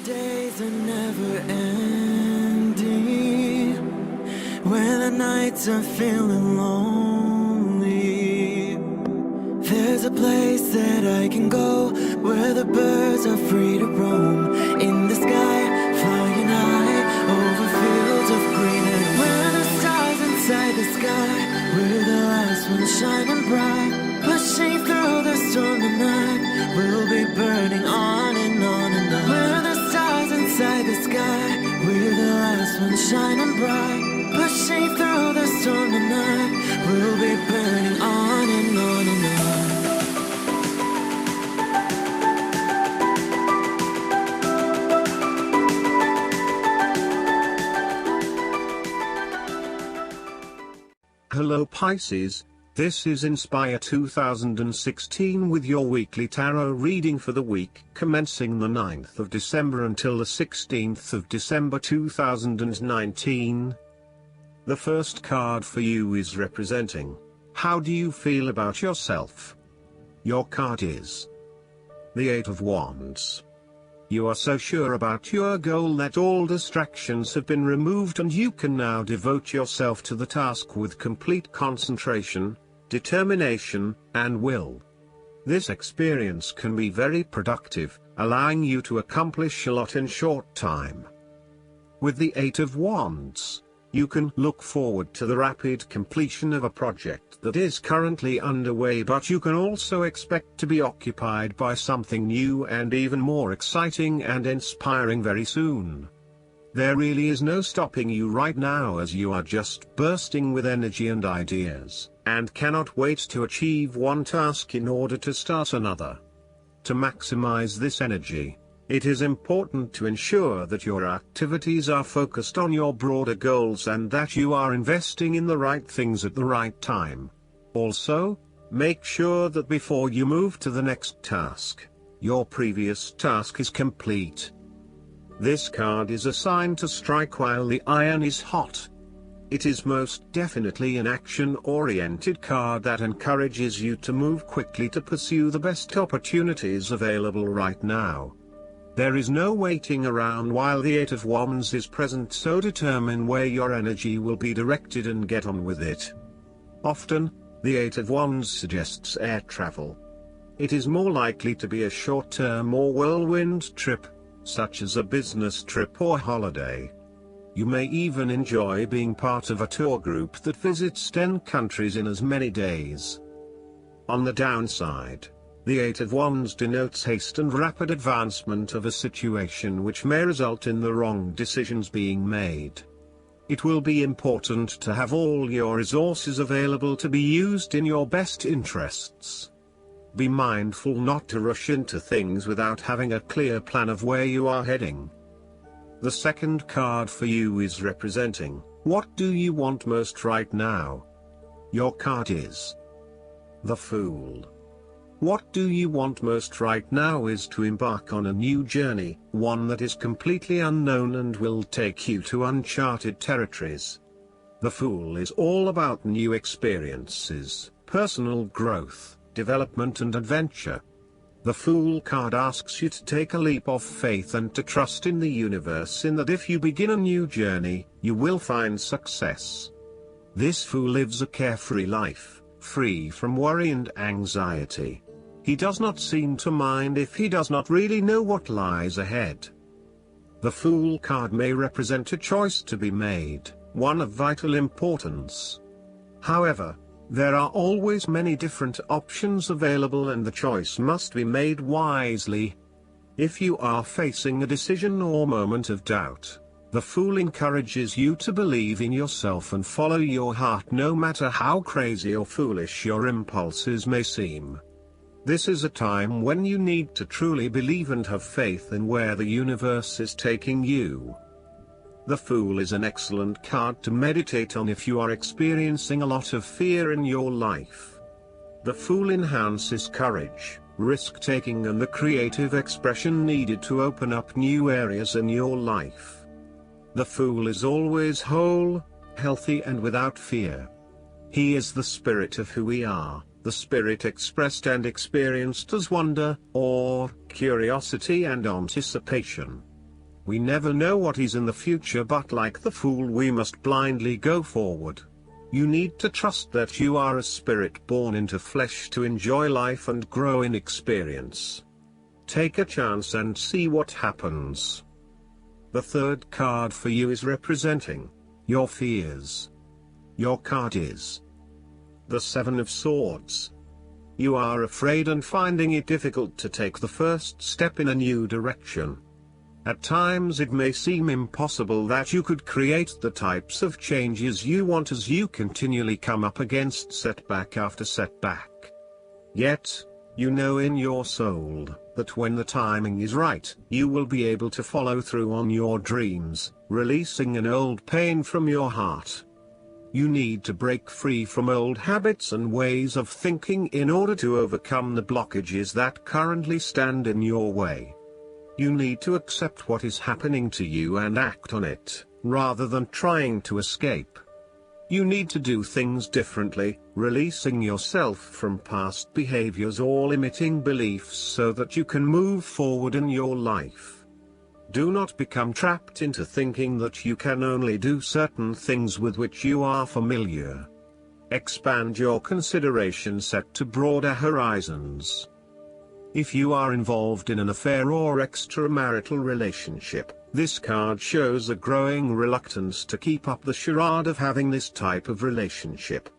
days are never ending, when the nights are feeling lonely, there's a place that I can go, where the birds are free to roam, in the sky, flying high, over fields of green, and where the stars inside the sky, we're the last ones shining bright, pushing through the storm tonight, we'll be burning on and on and on. We're the stars inside the sky, we're the last ones shining bright, pushing through the storm tonight, we'll be burning on and on and on. Hello Pisces, this is Inspire 2016 with your weekly tarot reading for the week commencing the 9th of December until the 16th of December 2019. The first card for you is representing, how do you feel about yourself? Your card is the Eight of Wands. You are so sure about your goal that all distractions have been removed and you can now devote yourself to the task with complete concentration, determination, and will. This experience can be very productive, allowing you to accomplish a lot in short time. With the Eight of Wands, you can look forward to the rapid completion of a project that is currently underway, but you can also expect to be occupied by something new and even more exciting and inspiring very soon. There really is no stopping you right now, as you are just bursting with energy and ideas, and cannot wait to achieve one task in order to start another. To maximize this energy, it is important to ensure that your activities are focused on your broader goals and that you are investing in the right things at the right time. Also, make sure that before you move to the next task, your previous task is complete. This card is a sign to strike while the iron is hot. It is most definitely an action-oriented card that encourages you to move quickly to pursue the best opportunities available right now. There is no waiting around while the Eight of Wands is present, so determine where your energy will be directed and get on with it. Often, the Eight of Wands suggests air travel. It is more likely to be a short-term or whirlwind trip, such as a business trip or holiday. You may even enjoy being part of a tour group that visits 10 countries in as many days. On the downside, the Eight of Wands denotes haste and rapid advancement of a situation which may result in the wrong decisions being made. It will be important to have all your resources available to be used in your best interests. Be mindful not to rush into things without having a clear plan of where you are heading. The second card for you is representing, what do you want most right now? Your card is the Fool. What do you want most right now is to embark on a new journey, one that is completely unknown and will take you to uncharted territories. The Fool is all about new experiences, personal growth, development and adventure. The Fool card asks you to take a leap of faith and to trust in the universe in that if you begin a new journey, you will find success. This Fool lives a carefree life, free from worry and anxiety. He does not seem to mind if he does not really know what lies ahead. The Fool card may represent a choice to be made, one of vital importance. However, there are always many different options available and the choice must be made wisely. If you are facing a decision or moment of doubt, the Fool encourages you to believe in yourself and follow your heart no matter how crazy or foolish your impulses may seem. This is a time when you need to truly believe and have faith in where the universe is taking you. The Fool is an excellent card to meditate on if you are experiencing a lot of fear in your life. The Fool enhances courage, risk-taking and the creative expression needed to open up new areas in your life. The Fool is always whole, healthy and without fear. He is the spirit of who we are, the spirit expressed and experienced as wonder, awe, curiosity and anticipation. We never know what is in the future, but like the fool we must blindly go forward. You need to trust that you are a spirit born into flesh to enjoy life and grow in experience. Take a chance and see what happens. The third card for you is representing your fears. Your card is the Seven of Swords. You are afraid and finding it difficult to take the first step in a new direction. At times it may seem impossible that you could create the types of changes you want as you continually come up against setback after setback. Yet, you know in your soul that when the timing is right, you will be able to follow through on your dreams, releasing an old pain from your heart. You need to break free from old habits and ways of thinking in order to overcome the blockages that currently stand in your way. You need to accept what is happening to you and act on it, rather than trying to escape. You need to do things differently, releasing yourself from past behaviors or limiting beliefs so that you can move forward in your life. Do not become trapped into thinking that you can only do certain things with which you are familiar. Expand your consideration set to broader horizons. If you are involved in an affair or extramarital relationship, this card shows a growing reluctance to keep up the charade of having this type of relationship.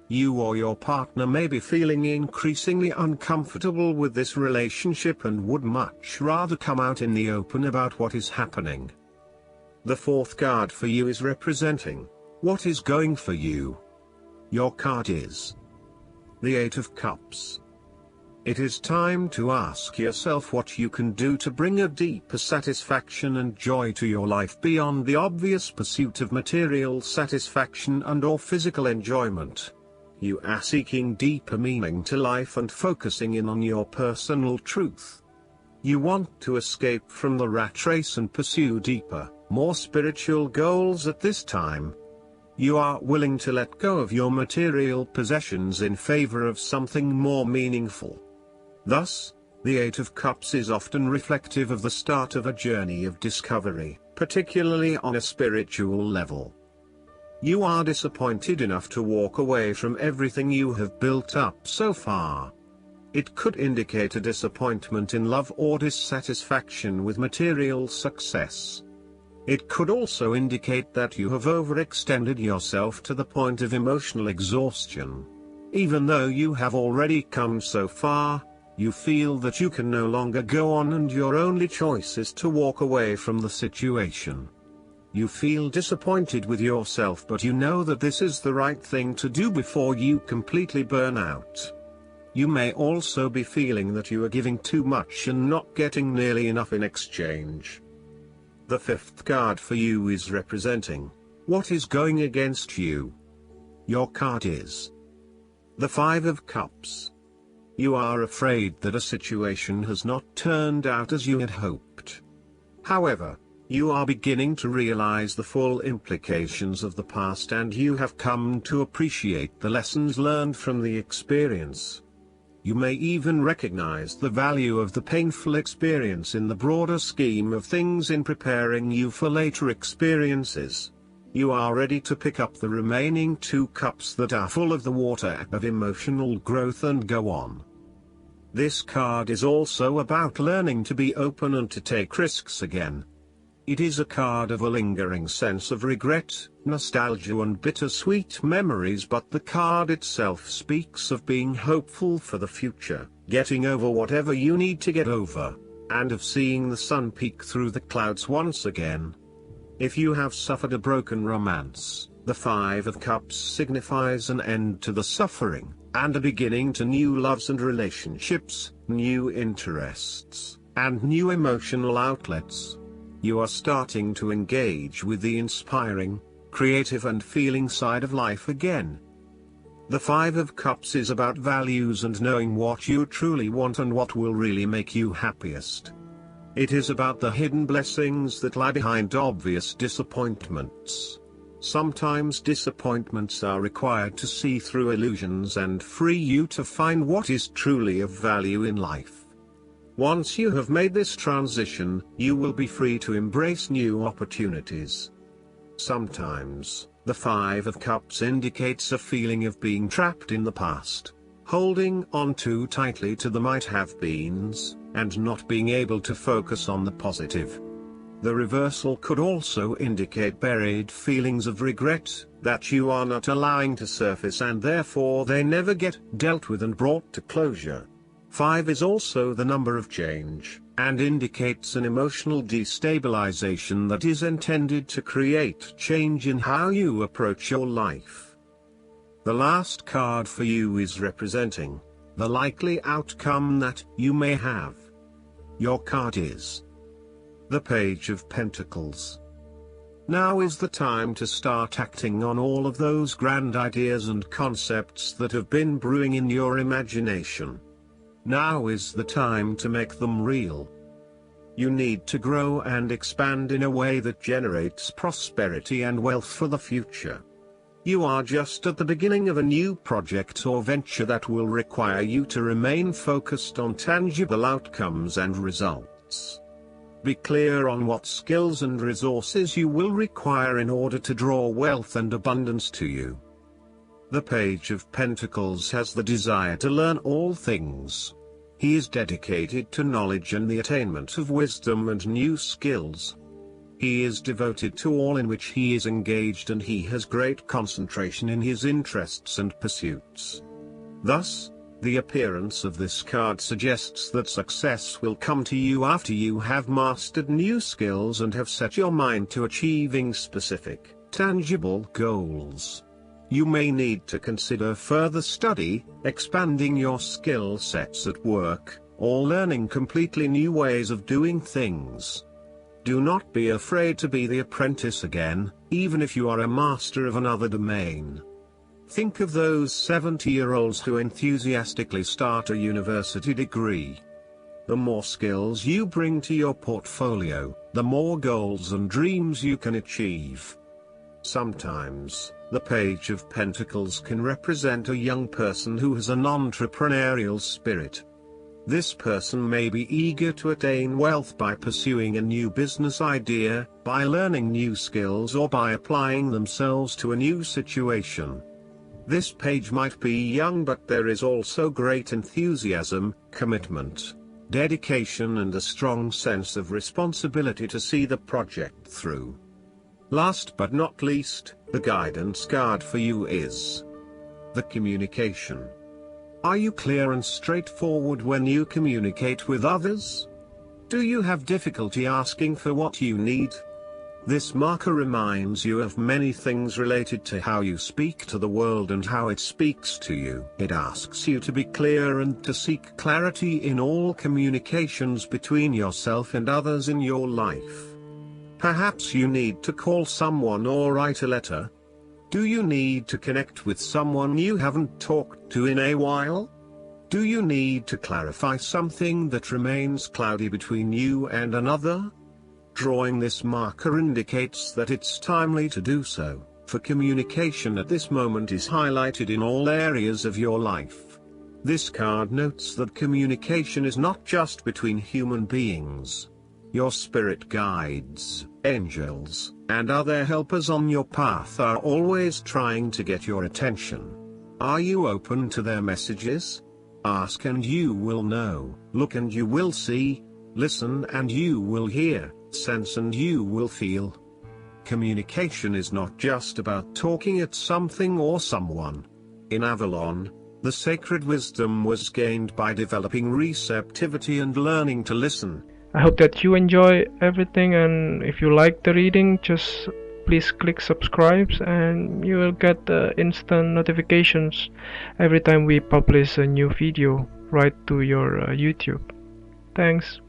You or your partner may be feeling increasingly uncomfortable with this relationship and would much rather come out in the open about what is happening. The fourth card for you is representing what is going for you. Your card is the Eight of Cups. It is time to ask yourself what you can do to bring a deeper satisfaction and joy to your life beyond the obvious pursuit of material satisfaction and/or physical enjoyment. You are seeking deeper meaning to life and focusing in on your personal truth. You want to escape from the rat race and pursue deeper, more spiritual goals at this time. You are willing to let go of your material possessions in favor of something more meaningful. Thus, the Eight of Cups is often reflective of the start of a journey of discovery, particularly on a spiritual level. You are disappointed enough to walk away from everything you have built up so far. It could indicate a disappointment in love or dissatisfaction with material success. It could also indicate that you have overextended yourself to the point of emotional exhaustion. Even though you have already come so far, you feel that you can no longer go on and your only choice is to walk away from the situation. You feel disappointed with yourself, but you know that this is the right thing to do before you completely burn out. You may also be feeling that you are giving too much and not getting nearly enough in exchange. The fifth card for you is representing what is going against you. Your card is the Five of Cups. You are afraid that a situation has not turned out as you had hoped. However, you are beginning to realize the full implications of the past and you have come to appreciate the lessons learned from the experience. You may even recognize the value of the painful experience in the broader scheme of things in preparing you for later experiences. You are ready to pick up the remaining two cups that are full of the water of emotional growth and go on. This card is also about learning to be open and to take risks again. It is a card of a lingering sense of regret, nostalgia and bittersweet memories, but the card itself speaks of being hopeful for the future, getting over whatever you need to get over, and of seeing the sun peek through the clouds once again. If you have suffered a broken romance, the Five of Cups signifies an end to the suffering, and a beginning to new loves and relationships, new interests, and new emotional outlets. You are starting to engage with the inspiring, creative and feeling side of life again. The Five of Cups is about values and knowing what you truly want and what will really make you happiest. It is about the hidden blessings that lie behind obvious disappointments. Sometimes disappointments are required to see through illusions and free you to find what is truly of value in life. Once you have made this transition, you will be free to embrace new opportunities. Sometimes, the Five of Cups indicates a feeling of being trapped in the past, holding on too tightly to the might-have-beens, and not being able to focus on the positive. The reversal could also indicate buried feelings of regret, that you are not allowing to surface and therefore they never get dealt with and brought to closure. 5 is also the number of change, and indicates an emotional destabilization that is intended to create change in how you approach your life. The last card for you is representing the likely outcome that you may have. Your card is the Page of Pentacles. Now is the time to start acting on all of those grand ideas and concepts that have been brewing in your imagination. Now is the time to make them real. You need to grow and expand in a way that generates prosperity and wealth for the future. You are just at the beginning of a new project or venture that will require you to remain focused on tangible outcomes and results. Be clear on what skills and resources you will require in order to draw wealth and abundance to you. The Page of Pentacles has the desire to learn all things. He is dedicated to knowledge and the attainment of wisdom and new skills. He is devoted to all in which he is engaged, and he has great concentration in his interests and pursuits. Thus, the appearance of this card suggests that success will come to you after you have mastered new skills and have set your mind to achieving specific, tangible goals. You may need to consider further study, expanding your skill sets at work, or learning completely new ways of doing things. Do not be afraid to be the apprentice again, even if you are a master of another domain. Think of those 70-year-olds who enthusiastically start a university degree. The more skills you bring to your portfolio, the more goals and dreams you can achieve. Sometimes, the Page of Pentacles can represent a young person who has an entrepreneurial spirit. This person may be eager to attain wealth by pursuing a new business idea, by learning new skills, or by applying themselves to a new situation. This page might be young, but there is also great enthusiasm, commitment, dedication, and a strong sense of responsibility to see the project through. Last but not least, the guidance card for you is the Communication. Are you clear and straightforward when you communicate with others? Do you have difficulty asking for what you need? This marker reminds you of many things related to how you speak to the world and how it speaks to you. It asks you to be clear and to seek clarity in all communications between yourself and others in your life. Perhaps you need to call someone or write a letter. Do you need to connect with someone you haven't talked to in a while? Do you need to clarify something that remains cloudy between you and another? Drawing this marker indicates that it's timely to do so, for communication at this moment is highlighted in all areas of your life. This card notes that communication is not just between human beings. Your spirit guides, angels, and other helpers on your path are always trying to get your attention. Are you open to their messages? Ask and you will know, look and you will see, listen and you will hear, sense and you will feel. Communication is not just about talking at something or someone. In Avalon, the sacred wisdom was gained by developing receptivity and learning to listen. I hope that you enjoy everything, and if you like the reading, just please click subscribe and you will get instant notifications every time we publish a new video right to your YouTube. Thanks.